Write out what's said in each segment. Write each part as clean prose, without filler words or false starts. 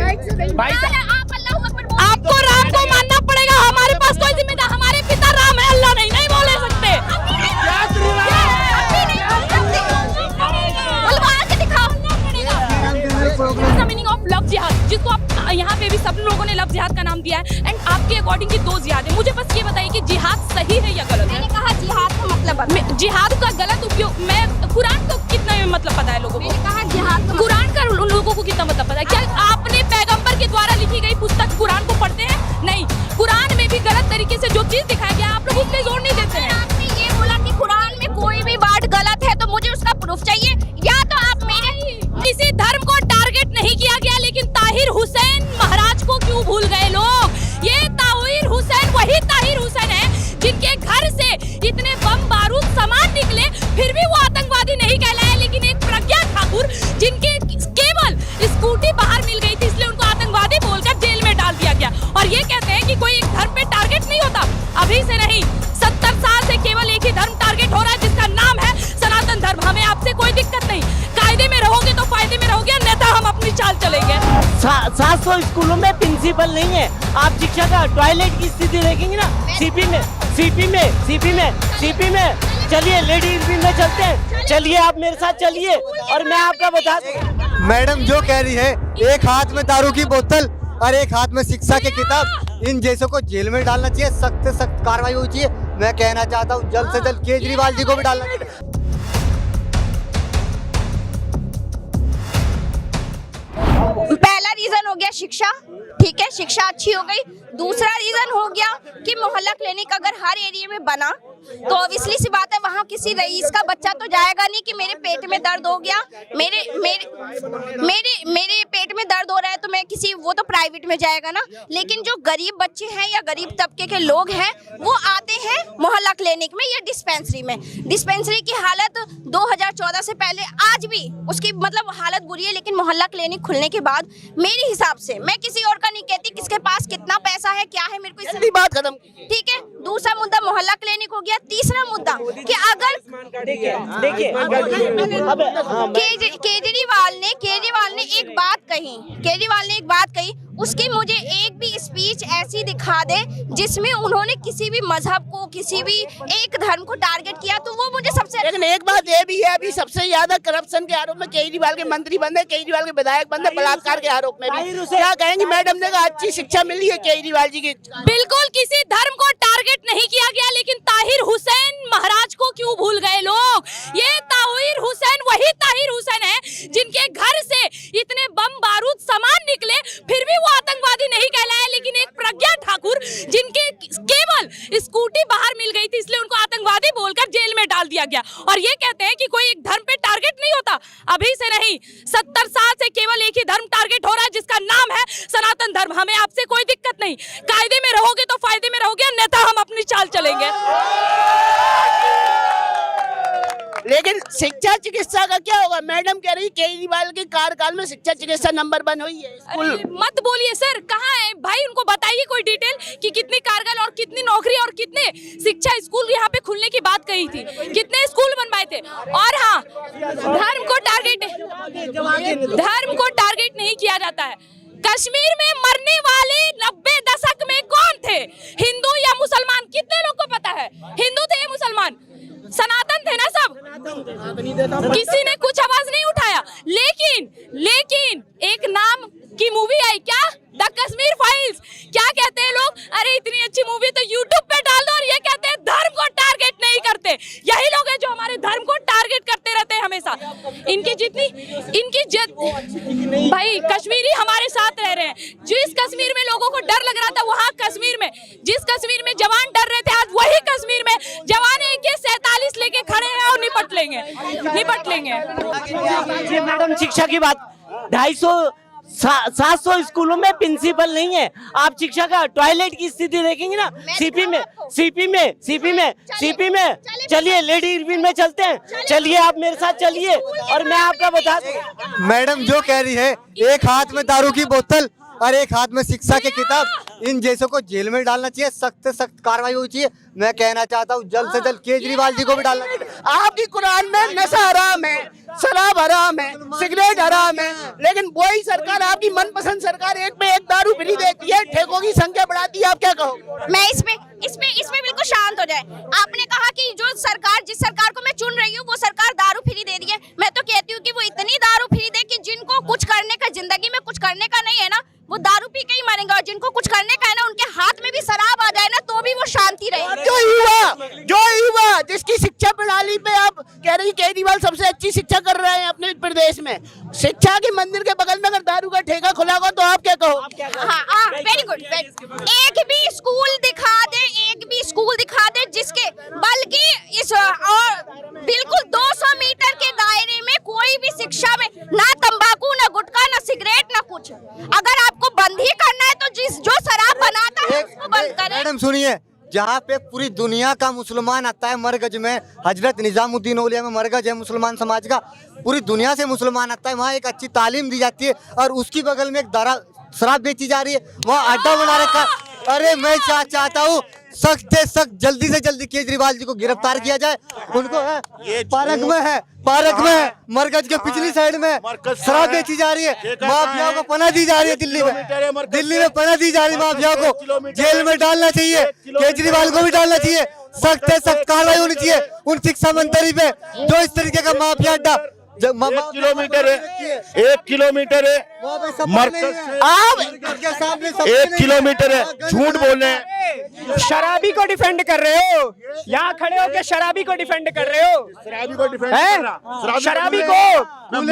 भाई आपको राम को मानना पड़ेगा, हमारे पास कोई जिम्मेदार, हमारे पिता राम है, अल्लाह नहीं, नहीं बोले सकते। मीनिंग ऑफ लव जिहाद, जिसको आप यहाँ पे भी सब लोगों ने लव जिहाद का नाम दिया है, एंड आपके अकॉर्डिंग की 2 जिहाद है। मुझे बस ये बताइए कि जिहाद सही है या गलत है? मैंने कहा जिहाद का मतलब जिहाद का गलत उपयोग, मैं कुरान को कितना मतलब पता है लोगों को? मैंने कहा जिहाद का कुरान का लोगों को कितना मतलब पता है? क्या आपने पैगंबर के द्वारा लिखी गई पुस्तक कुरान को पढ़ते हैं? नहीं, कुरान में भी गलत तरीके से जो चीज दिखाया गया आप लोग उस पे जोर नहीं देते हैं। आपने ये बोला कि कुरान में कोई भी वर्ड गलत है, तो मुझे उसका प्रूफ चाहिए, या तो आप मेरे किसी धर्म को टारगेट नहीं किया गया, लेकिन ताहिर हुसैन महाराज को क्यों भूल गए लोग? ये ताहिर हुसैन वही ताहिर हुसैन है जिनके घर से इतने बम बारूद सामान निकले, फिर भी वो आतंकवादी नहीं कहलाए। लेकिन एक प्रज्ञा ठाकुर जिनके केवल स्कूटी बाहर मिल गई थी, इसलिए उनको आतंकवादी बोलकर जेल में डाल दिया गया। और ये कहते हैं कि कोई एक धर्म पे टारगेट नहीं होता। अभी से नहीं, 70 साल से केवल एक ही धर्म टारगेट हो रहा है, जिसका नाम है सनातन धर्म। हमें आपसे कोई दिक्कत नहीं, कायदे में रहोगे तो फायदे में रहोगे, अन्यथा हम अपनी चाल चलेंगे। 700 स्कूलों में प्रिंसिपल नहीं है। आप शिक्षा का टॉयलेट की स्थिति देखेंगे ना, सीपी में चलिए, लेडीज भी में चलते हैं, चलिए आप मेरे साथ चलिए और मैं आपका बता दूं। मैडम जो कह रही है, एक हाथ में दारू की बोतल और एक हाथ में शिक्षा की किताब, इन जैसों को जेल में डालना चाहिए, सख्त से सख्त कार्रवाई होनी चाहिए। मैं कहना चाहता हूँ जल्द से जल्द केजरीवाल जी को भी डालना चाहिए। पहला रीजन हो गया शिक्षा, ठीक है, शिक्षा अच्छी हो गई। दूसरा रीजन हो गया कि मोहल्ला क्लिनिक अगर हर एरिया में बना तो ऑब्वियसली सी बात है वहाँ किसी रईस का बच्चा तो जाएगा नहीं कि मेरे पेट में दर्द हो गया, मेरे पेट में दर्द हो रहा है तो मैं किसी, वो तो प्राइवेट में जाएगा ना। लेकिन जो गरीब बच्चे हैं या गरीब तबके के लोग हैं वो आते हैं मोहल्ला क्लिनिक में या डिस्पेंसरी में। डिस्पेंसरी की हालत 2014 से पहले आज भी उसकी मतलब हालत बुरी है, लेकिन मोहल्ला क्लिनिक खुलने के बाद मेरे हिसाब से, मैं किसी और का नहीं कहती किसके पास कितना पैसा है क्या है, मेरे को इससे बात खत्म, ठीक है। दूसरा मुद्दा मोहल्ला क्लिनिक हो गया। तीसरा मुद्दा कि अगर देखिए केजरीवाल ने एक बात कही, उसकी मुझे एक भी स्पीच ऐसी दिखा दे जिसमें उन्होंने किसी भी मजहब को, किसी भी एक धर्म को टारगेट किया, तो वो मुझे सबसे। लेकिन एक बात ये भी है, अभी सबसे ज्यादा करप्शन के आरोप में केजरीवाल के मंत्री बंद है, केजरीवाल के विधायक बंद है, बलात्कार के आरोप में भी। क्या कहेंगी मैडम ने कहा अच्छी शिक्षा मिली है केजरीवाल जी की? बिल्कुल किसी धर्म को टारगेट नहीं किया गया, लेकिन ताहिर हुसैन महाराज को क्यों भूल गए लोग? ये ताहिर हुसैन वही ताहिर हुसैन है जिनके घर से इतने बम बारूद सामान निकले, फिर भी वो आतंकवादी नहीं कहलाए। लेकिन एक प्रज्ञा ठाकुर जिनके केवल स्कूटी बाहर मिल गई थी, इसलिए उनको आतंकवादी बोलकर जेल में डाल दिया गया। और ये कहते हैं कि कोई एक धर्म पे टारगेट नहीं होता। अभी से नहीं, 70 साल से केवल एक ही धर्म टारगेट हो रहा है, जिसका नाम है सनातन धर्म। हमें आपसे कोई दिक्कत नहीं, कायदे में रहोगे तो फायदे में रहोगे, अन्यथा हम अपनी चाल चलेंगे। लेकिन शिक्षा चिकित्सा का क्या होगा? मैडम कह रही केजरीवाल के कार्यकाल में शिक्षा चिकित्सा नंबर 1 हुई है। मत बोलिए सर, कहाँ है भाई? उनको बताइए कोई डिटेल कि कितनी कारगर और कितनी नौकरी और कितने शिक्षा स्कूल यहाँ पे खुलने की बात कही थी, कितने स्कूल बनवाए थे। और हाँ, धर्म को टारगेट नहीं किया जाता है। कश्मीर में मरने वाले 90 दशक में कौन थे? हिंदू या मुसलमान? कितने लोग को पता है? हिंदू थे या मुसलमान? सनातन थे ना सब? किसी ने कुछ आवाज नहीं उठाया। लेकिन एक नाम की मूवी आई क्या, द कश्मीर फाइल्स। क्या कहते हैं लोग? अरे इतनी अच्छी मूवी तो यूट्यूब पे डाल दो, और ये कहते हैं धर्म को टारगेट नहीं करते। यही लोग हैं जो हमारे धर्म को टारगेट करते रहते हैं हमेशा। भाई कश्मीरी हमारे साथ रह रहे हैं। जिस कश्मीर में लोगों को डर लग रहा था, वहाँ कश्मीर में जिस कश्मीर में जवान डर रहे थे, आज वही कश्मीर में जवान AK-47 लेके खड़े हैं और निपट लेंगे। मैडम शिक्षा की बात, 700 स्कूलों में प्रिंसिपल नहीं है। आप शिक्षा का टॉयलेट की स्थिति देखेंगे ना, सीपी में चलिए, लेडीज में चलते हैं, चलिए आप मेरे साथ चलिए और मैं आपका बता दूं। मैडम जो कह रही है, एक हाथ में दारू की बोतल और एक हाथ में शिक्षा की किताब। इन जैसों को जेल में डालना चाहिए, सख्त से सख्त कार्रवाई होनी चाहिए। मैं कहना चाहता हूँ जल्द से जल्द केजरीवाल जी को भी डालना चाहिए। आपकी कुरान में नशा हराम है, शराब हराम है, सिगरेट हराम है, लेकिन वही सरकार, आपकी मनपसंद सरकार, एक पे एक दारू फ्री देती है, ठेकों की संख्या बढ़ाती है। आप क्या कहो? मैं इसमें बिल्कुल शांत हो जाए। आपने कहा कि जो सरकार, जिस सरकार को मैं चुन रही हूँ, वो सरकार दारू फ्री दे रही है। मैं तो कहती हूँ कि वो इतनी दारू फ्री दे कि जिनको कुछ करने का, जिंदगी में कुछ करने का नहीं है ना, वो दारू पी के ही मरेंगे, और जिनको कुछ करने का है ना, उनके हाथ में भी शराब आ जाए ना, तो भी वो शांति रहे। जो युवा जिसकी शिक्षा प्रणाली पे आप कह रही केजरीवाल सबसे अच्छी शिक्षा कर रहे हैं अपने प्रदेश में, शिक्षा के मंदिर के बगल में अगर दारू का ठेका खुला होगा तो आप क्या कहो? हाँ, वेरी गुड। एक भी स्कूल दिखा दे जिसके, बल्कि इस और बिल्कुल 200 मीटर के दायरे में कोई भी शिक्षा में ना तंबाकू, ना गुटखा, ना सिगरेट, ना कुछ। अगर आपको बंद ही करना है तो जो शराब बनाता है उसको बंद करें। मैडम सुनिए, जहाँ पे पूरी दुनिया का मुसलमान आता है मरकज में, हजरत निजामुद्दीन औलिया में मरकज है मुसलमान समाज का, पूरी दुनिया से मुसलमान आता है, वहाँ एक अच्छी तालीम दी जाती है, और उसकी बगल में एक शराब बेची जा रही है, वहाँ अड्डा बना रखा। अरे मैं चाहता हूँ सख्त से सख्त जल्दी से जल्दी केजरीवाल जी को गिरफ्तार किया जाए। उनको पार्क में है, मरकज के पिछली साइड में शराब बेची जा रही है, माफियाओं को पनाह दी जा रही है। दिल्ली में पनाह दी जा रही है माफियाओं को। जेल में डालना चाहिए, केजरीवाल को भी डालना चाहिए, सख्त से सख्त कार्रवाई होनी चाहिए उन शिक्षा मंत्री पे जो इस तरीके का माफिया अड्डा। 1 किलोमीटर है मरकज से, आप 1 किलोमीटर है, झूठ बोल रहे हैं। शराबी को डिफेंड कर रहे हो, यहाँ खड़े होकर शराबी को डिफेंड कर रहे हो। शराबी को डिफेंड हैं? कर रहा। शराबी को,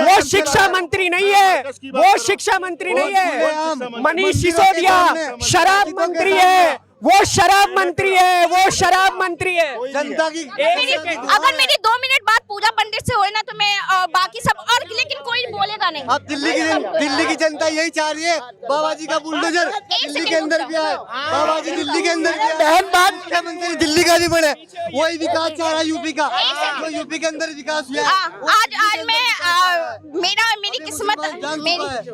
वो शिक्षा मंत्री नहीं है, वो शिक्षा मंत्री नहीं है, मनीष सिसोदिया शराब मंत्री है, वो शराब मंत्री है, वो शराब मंत्री है। जनता की अगर मेरी 2 मिनट बात पूजा पंडित से होए ना तो मैं बाकी सब, और लेकिन कोई बोलेगा नहीं। अब दिल्ली की जनता यही चाह रही है, बाबा जी का बुलडोजर दिल्ली के अंदर भी आए, बाबा जी दिल्ली के अंदर भी आए, बहन बात मुख्यमंत्री दिल्ली का भी बने, वही विकास चाह रहा है यूपी का, जो यूपी के अंदर विकास हुआ है। आज मैं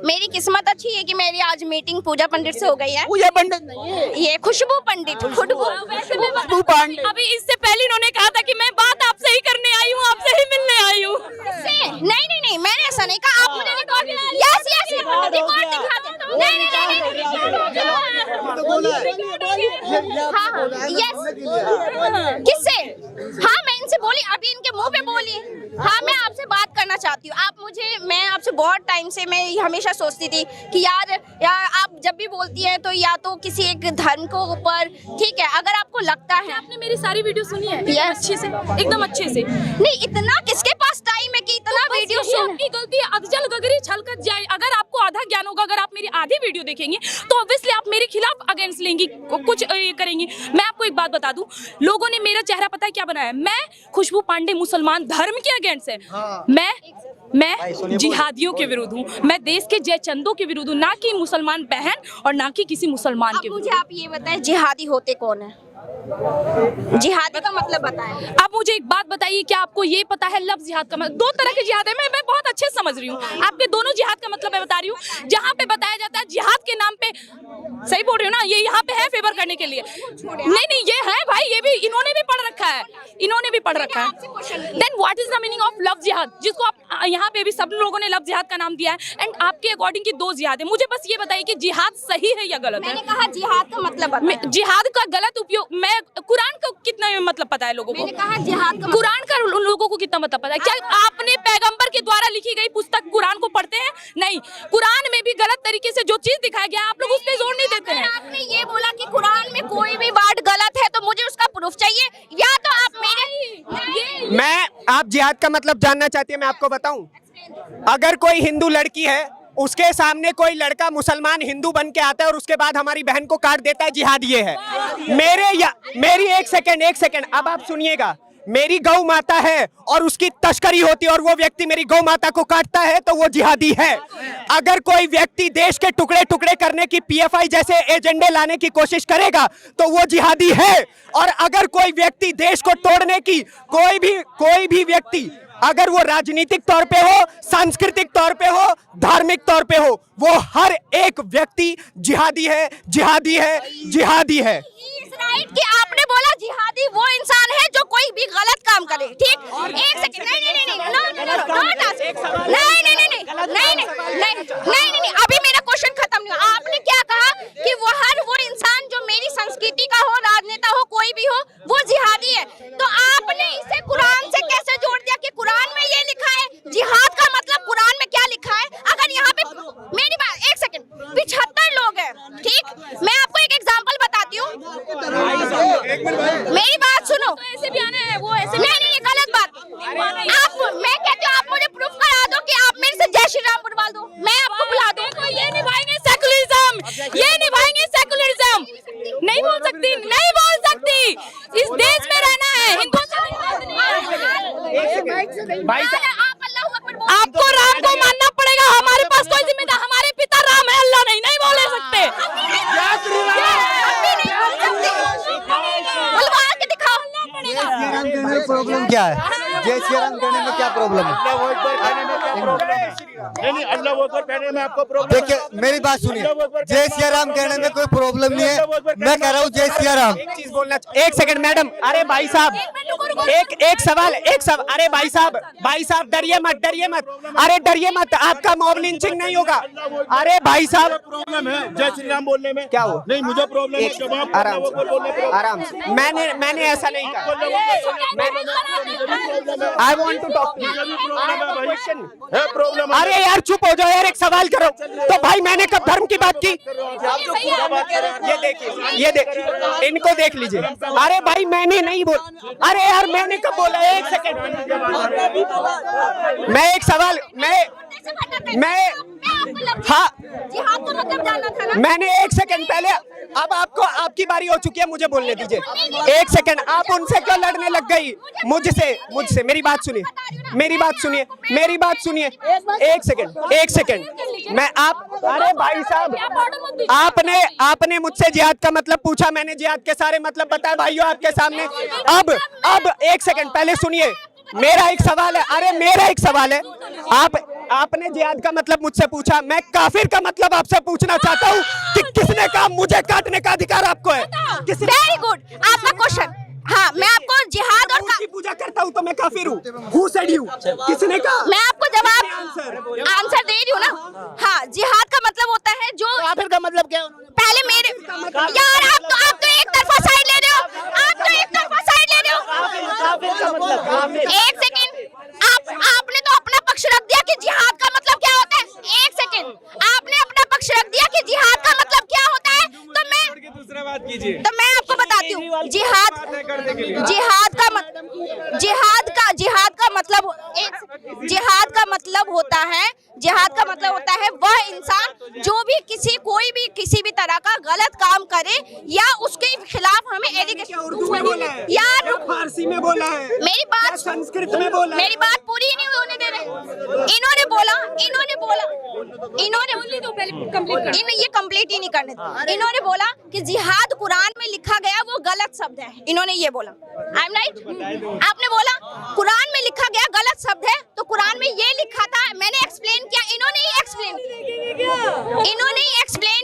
मेरी किस्मत अच्छी है कि मेरी आज मीटिंग पूजा पंडित से हो गई है। पूजा पंडित नहीं है, ये खुशबू पंडित, खुशबू पांडे। अभी इससे पहले इन्होंने कहा था कि मैं बात आपसे ही करने आई हूँ, आपसे ही मिलने आई हूँ। नहीं, मैंने ऐसा नहीं कहा। आप मुझे रिकॉर्ड दिखा दे। किससे? हाँ, मैं इनसे बोली, अभी इनके मुंह पे बोली। हाँ, मैं आपसे बात करना चाहती हूँ। मैं आपसे बहुत टाइम से मैं हमेशा सोचती थी कि यार आप जब भी बोलती हैं तो या तो किसी एक धर्म को ऊपर, ठीक है, अगर आपको लगता है। आपने मेरी सारी वीडियो सुनी है? अच्छे से, एकदम अच्छे से। नहीं, इतना किसके पास टाइम है कि इतना वीडियो सुन? आपकी गलती है, अधजल गगरी छलकत जाए। अगर आपको आधा ज्ञान होगा, अगर आप मेरी आधी वीडियो देखेंगे तो ऑब्वियसली आप मेरे खिलाफ अगेंस्ट लेंगी, कुछ करेंगी। मैं आपको एक बात बता दूं, लोगों ने मेरा चेहरा पता है क्या बनाया? मैं खुशबू पांडे मुसलमान धर्म के अगेंस्ट है। मैं जिहादियों के विरुद्ध हूँ, मैं देश के जयचंदों के विरुद्ध हूँ, ना कि मुसलमान बहन और ना कि किसी मुसलमान के विरुद्ध। मुझे आप ये बताएं, जिहादी होते कौन है? जिहादी का मतलब बताएं। आप मुझे एक बात बताइए, क्या आपको ये पता है लफ्ज जिहाद का मतलब? 2 तरह के जिहाद है, मैं बहुत अच्छे से समझ रही हूँ। आपके दोनों जिहाद का मतलब मैं बता रही हूँ। जहाँ पे बताया जाता है जिहाद के नाम पे, सही बोल रही हूँ ना, ये यहाँ पे है फेवर करने के लिए। नहीं, ये है भाई, ये भी इन्होंने भी पढ़ रखा है, then what is the meaning of लफ्ज जिहाद, जिसको आप यहाँ पे भी सब लोगों ने लफ्ज जिहाद का नाम दिया है। एंड आपके अकॉर्डिंग की 2 जिहाद है। मुझे बस ये बताइए कि जिहाद सही है या गलत है? मैंने कहा जिहाद का मतलब जिहाद का गलत उपयोग, मैं कुरान का कितना मतलब पता है लोगों को? मैंने कहा जिहाद का कुरान का उन लोगों को कितना मतलब पता है? क्या आपने पैगंबर के द्वारा लिखी गई पुस्तक कुरान को पढ़ते हैं? नहीं, कुरान में भी गलत तरीके से जो चीज दिखाया गया आप लोग उस पे जोर नहीं देते हैं। आपने ये बोला कि कुरान में कोई भी वर्ड गलत है, तो मुझे उसका प्रूफ चाहिए, या तो आप आप जिहाद का मतलब जानना चाहती है, मैं आपको बताऊं। अगर कोई हिंदू लड़की है, उसके सामने कोई लड़का मुसलमान हिंदू बन के आता है और उसके बाद हमारी बहन को काट देता है, जिहाद ये है। मेरी एक सेकंड, अब आप सुनिएगा। मेरी गौ माता है और उसकी तस्करी होती है और वो व्यक्ति मेरी गौ माता को काटता है तो वो जिहादी है। अगर कोई व्यक्ति देश के टुकड़े टुकड़े करने की, पीएफआई जैसे एजेंडे लाने की कोशिश करेगा तो वो जिहादी है। और अगर कोई व्यक्ति देश को तोड़ने की, कोई भी व्यक्ति अगर वो राजनीतिक तौर पे हो, सांस्कृतिक तौर पे हो, धार्मिक तौर पे हो, वो हर एक व्यक्ति जिहादी है, जिहादी है, जिहादी है। राइट कि आपने बोला जिहादी वो इंसान है जो कोई भी गलत काम करे, ठीक? एक सेकंड, नहीं, अभी मेरा क्वेश्चन खत्म नहीं हुआ। आपने क्या कहा कि वो हर वो इंसान जो मेरी संस्कृति का हो, राजनेता हो, कोई भी हो, वो जिहादी है। तो आपने इसे कुरान से कैसे जोड़ दिया कि कुरान में ये लिखा है? जिहाद का मतलब कुरान में क्या लिखा है? अगर यहाँ पे मेरी बात, एक सेकंड, 75 लोग हैं, ठीक? मैं आपको एक एग्जांपल बताती हूँ, मेरी बात सुनो। ऐसे भी आना है, वो ऐसे नहीं, गलत बात। आप, मैं कहती हूँ आप मुझे प्रूफ करा दो कि आप मेरे से जय श्री राम बुलवा दो, मैं आपको बुला दूँ। ये निभाएंगे सेकुलरिज्म, ये निभाएंगे सेकुलरिज्म। नहीं बोल सकती, नहीं बोल सकती। इस देश में रहना है, हिंदुओं से भाई साहब, आप अल्लाह अकबर बोल। आपको राम को मानना पड़ेगा। हमारे पास कोई जिम्मेदार, हमारे पिता राम है, अल्लाह नहीं। नहीं बोल सकते। बुलवा के दिखाओ। जय श्री राम कहने में प्रॉब्लम क्या है? जय श्री राम कहने में क्या प्रॉब्लम है? नहीं, अल्लाह वो अकबर कहने में आपको प्रॉब्लम। देखिए मेरी बात सुनिए, जय श्री राम कहने में कोई प्रॉब्लम नहीं है, मैं कह रहा हूँ जय श्री राम। एक चीज बोलना, एक सेकंड मैडम, अरे भाई साहब, एक सवाल, अरे भाई साहब डरिए मत, अरे डरिए मत, आपका मॉब लिंचिंग नहीं होगा। अरे भाई साहब, प्रॉब्लम है जय श्री राम बोलने में। क्या हुआ? नहीं, मुझे प्रॉब्लम है। जवाब आराम से, मैंने ऐसा नहीं कहा। I want to talk. Problem. अरे यार चुप हो जाओ यार, एक सवाल करो। तो भाई मैंने कब धर्म की बात की? ये देखिए, इनको देख लीजिए। अरे भाई मैंने नहीं बोल, अरे यार मैंने कब बोला? एक सेकंड, मैं एक सवाल, मैं हाँ, जिहाद का मतलब जानना था ना? मैंने एक सेकंड पहले, अब आपको आपकी बारी हो चुकी है, मुझे बोलने दीजिए। एक सेकंड, आप उनसे क्यों लड़ने लग गई? मुझसे मेरी बात सुनिए, एक सेकंड, मैं आप, अरे भाई साहब, आपने मुझसे जिहाद का मतलब पूछा, मैंने जिहाद के सारे मतलब बताए भाइयों आपके सामने। अब एक सेकंड पहले सुनिए, मेरा एक सवाल है, आपने जिहाद का मतलब मुझसे पूछा, मैं काफिर का मतलब आपसे पूछना चाहता हूँ कि किसने कहा मुझे काटने का अधिकार आपको है? वेरी गुड, आपका क्वेश्चन। हाँ, मैं आपको जिहाद और की पूजा करता हूँ तो मैं काफिर हूँ? Who said you? किसने कहा? मैं आपको जवाब आंसर दे रही हूँ ना। हाँ, जिहाद का मतलब होता है जो, काफिर का मतलब क्या है? पहले मेरे यार, आप तो एक तरफा साइड ले रहे हो, एक सेकंड, आपने तो अपना पक्ष रख दिया कि जिहाद का मतलब क्या होता है। एक सेकंड, आपने अपना पक्ष रख दिया कि जिहाद का मतलब क्या होता है, तो मैं आपको बताती हूँ, जिहाद का मतलब होता है वह इंसान जो भी किसी भी तरह का गलत काम करे या उसके खिलाफ हमें एलिगेशन। यार फारसी में बोला है, मेरी बात, संस्कृत में बोला, मेरी बात पूरी नहीं होने दे रहे। इन्होंने बोला ये कंप्लीट ही नहीं करने थे। इन्होंने बोला कि जिहाद कुरान में लिखा गया वो गलत शब्द है, इन्होंने ये बोला। I am right? आपने बोला कुरान में लिखा गया गलत शब्द है, तो कुरान में ये लिखा था, मैंने एक्सप्लेन किया, इन्होंने ही एक्सप्लेन किया। इन्होंने ही एक्सप्लेन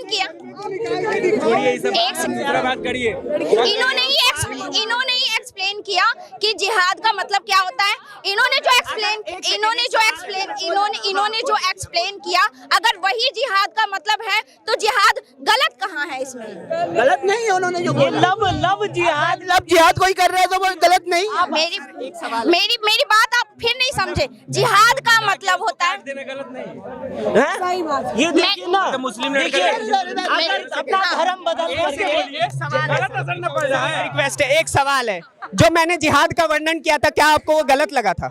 किया कि जिहाद का मतलब क्या होता है। इन्होंने जो एक्सप्लेन किया, अगर वही जिहाद का मतलब है तो जिहाद गलत कहाँ है इसमें? गलत नहीं है, उन्होंने जो लव जिहाद जिहाद कोई कर रहा है तो वो गलत नहीं। मेरी बात आप फिर नहीं समझे। जिहाद का मतलब होता है, ये देखिए ना, मुस्लिम अगर अपना धर्म बदल रिक्वेस्ट है, एक सवाल है, जो मैंने जिहाद का वर्णन किया था क्या आपको वो गलत लगा था?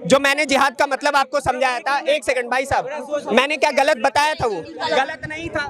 जो मैंने जिहाद का मतलब आपको समझाया था, एक सेकंड भाई साहब, मैंने क्या गलत बताया था? वो गलत नहीं था।